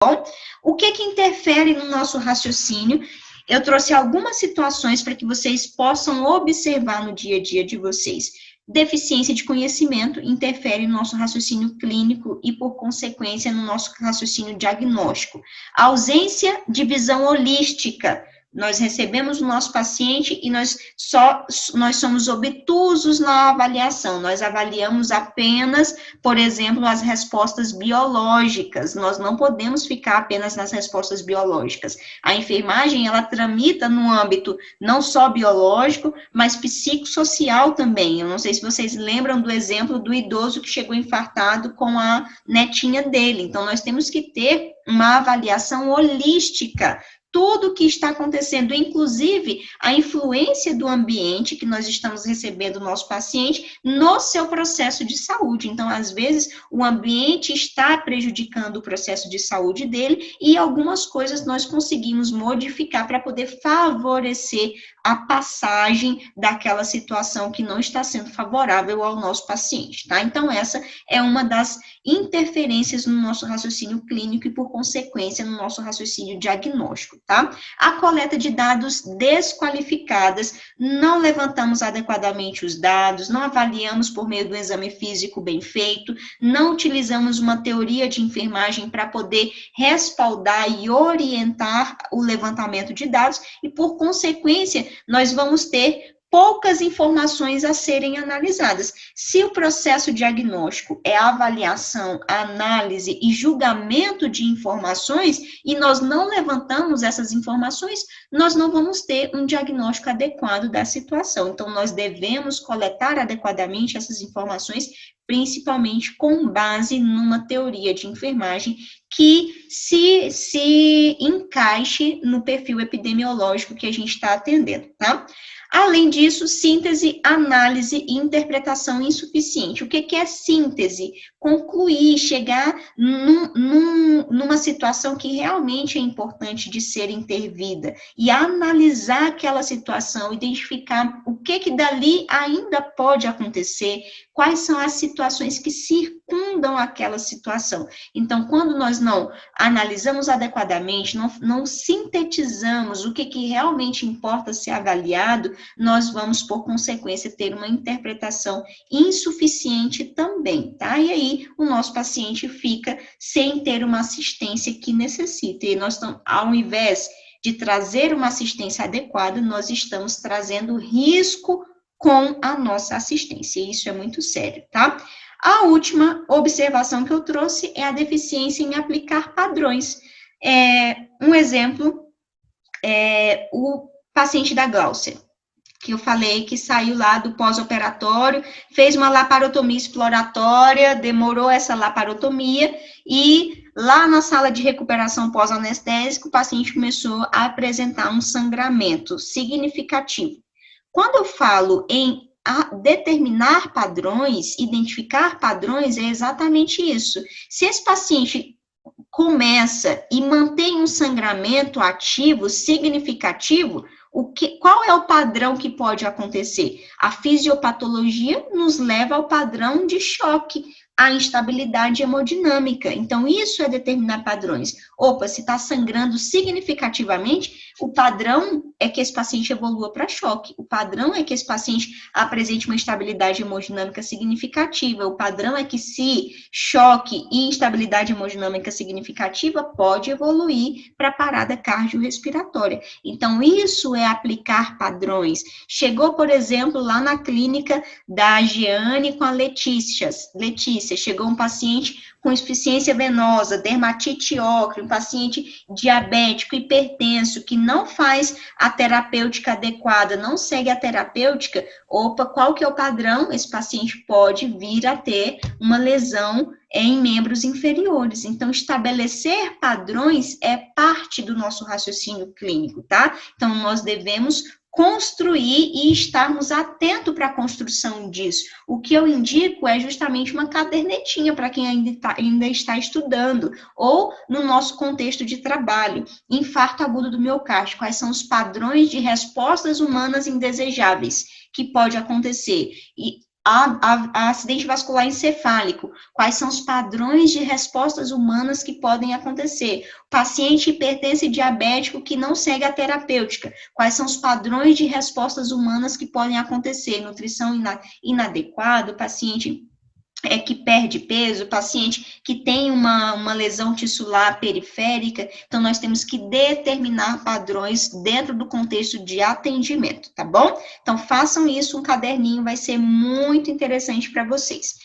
O que interfere no nosso raciocínio? Eu trouxe algumas situações para que vocês possam observar no dia a dia de vocês. Deficiência de conhecimento interfere no nosso raciocínio clínico e, por consequência, no nosso raciocínio diagnóstico. A ausência de visão holística. Nós recebemos o nosso paciente e nós somos obtusos na avaliação. Nós avaliamos apenas, por exemplo, as respostas biológicas. Nós não podemos ficar apenas nas respostas biológicas. A enfermagem, ela tramita no âmbito não só biológico, mas psicossocial também. Eu não sei se vocês lembram do exemplo do idoso que chegou infartado com a netinha dele. Então, nós temos que ter uma avaliação holística. Tudo o que está acontecendo, inclusive a influência do ambiente que nós estamos recebendo do nosso paciente no seu processo de saúde. Então, às vezes, o ambiente está prejudicando o processo de saúde dele e algumas coisas nós conseguimos modificar para poder favorecer a passagem daquela situação que não está sendo favorável ao nosso paciente, tá? Então, essa é uma das interferências no nosso raciocínio clínico e, por consequência, no nosso raciocínio diagnóstico, tá? A coleta de dados desqualificadas, não levantamos adequadamente os dados, não avaliamos por meio do exame físico bem feito, não utilizamos uma teoria de enfermagem para poder respaldar e orientar o levantamento de dados e, por consequência, nós vamos ter poucas informações a serem analisadas. Se o processo diagnóstico é avaliação, análise e julgamento de informações, e nós não levantamos essas informações, nós não vamos ter um diagnóstico adequado da situação. Então, nós devemos coletar adequadamente essas informações, principalmente com base numa teoria de enfermagem que se encaixe no perfil epidemiológico que a gente está atendendo, tá? Além disso, síntese, análise e interpretação insuficiente. O que é síntese? Concluir, chegar numa situação que realmente é importante de ser intervida e analisar aquela situação, identificar o que dali ainda pode acontecer, quais são as situações que circundam aquela situação. Então, quando nós não analisamos adequadamente, não sintetizamos o que realmente importa ser avaliado, nós vamos, por consequência, ter uma interpretação insuficiente também, tá? E aí, o nosso paciente fica sem ter uma assistência que necessita. E nós, ao invés de trazer uma assistência adequada, nós estamos trazendo risco com a nossa assistência. E isso é muito sério, tá? A última observação que eu trouxe é a deficiência em aplicar padrões. Um exemplo é o paciente da Gláucia, que eu falei que saiu lá do pós-operatório, fez uma laparotomia exploratória, demorou essa laparotomia, e lá na sala de recuperação pós-anestésico, o paciente começou a apresentar um sangramento significativo. Quando eu falo em determinar padrões, identificar padrões, é exatamente isso. Se esse paciente começa e mantém um sangramento ativo, significativo, qual é o padrão que pode acontecer? A fisiopatologia nos leva ao padrão de choque, a instabilidade hemodinâmica. Então, isso é determinar padrões. Opa, se está sangrando significativamente, o padrão é que esse paciente evolua para choque. O padrão é que esse paciente apresente uma instabilidade hemodinâmica significativa. O padrão é que se choque e instabilidade hemodinâmica significativa pode evoluir para parada cardiorrespiratória. Então, isso é aplicar padrões. Chegou, por exemplo, lá na clínica da Giane com a Letícia, chegou um paciente com insuficiência venosa, dermatite ocre, um paciente diabético, hipertenso, que não faz a terapêutica adequada, não segue a terapêutica, opa, qual que é o padrão? Esse paciente pode vir a ter uma lesão em membros inferiores. Então, estabelecer padrões é parte do nosso raciocínio clínico, tá? Então, nós devemos construir e estarmos atentos para a construção disso. O que eu indico é justamente uma cadernetinha para quem ainda está estudando, ou no nosso contexto de trabalho. Infarto agudo do miocárdio, quais são os padrões de respostas humanas indesejáveis que pode acontecer? E acidente vascular encefálico, quais são os padrões de respostas humanas que podem acontecer? Paciente hipertenso e diabético que não segue a terapêutica, quais são os padrões de respostas humanas que podem acontecer? Nutrição inadequada, paciente que perde peso, paciente que tem uma lesão tissular periférica, então nós temos que determinar padrões dentro do contexto de atendimento, tá bom? Então façam isso, um caderninho vai ser muito interessante para vocês.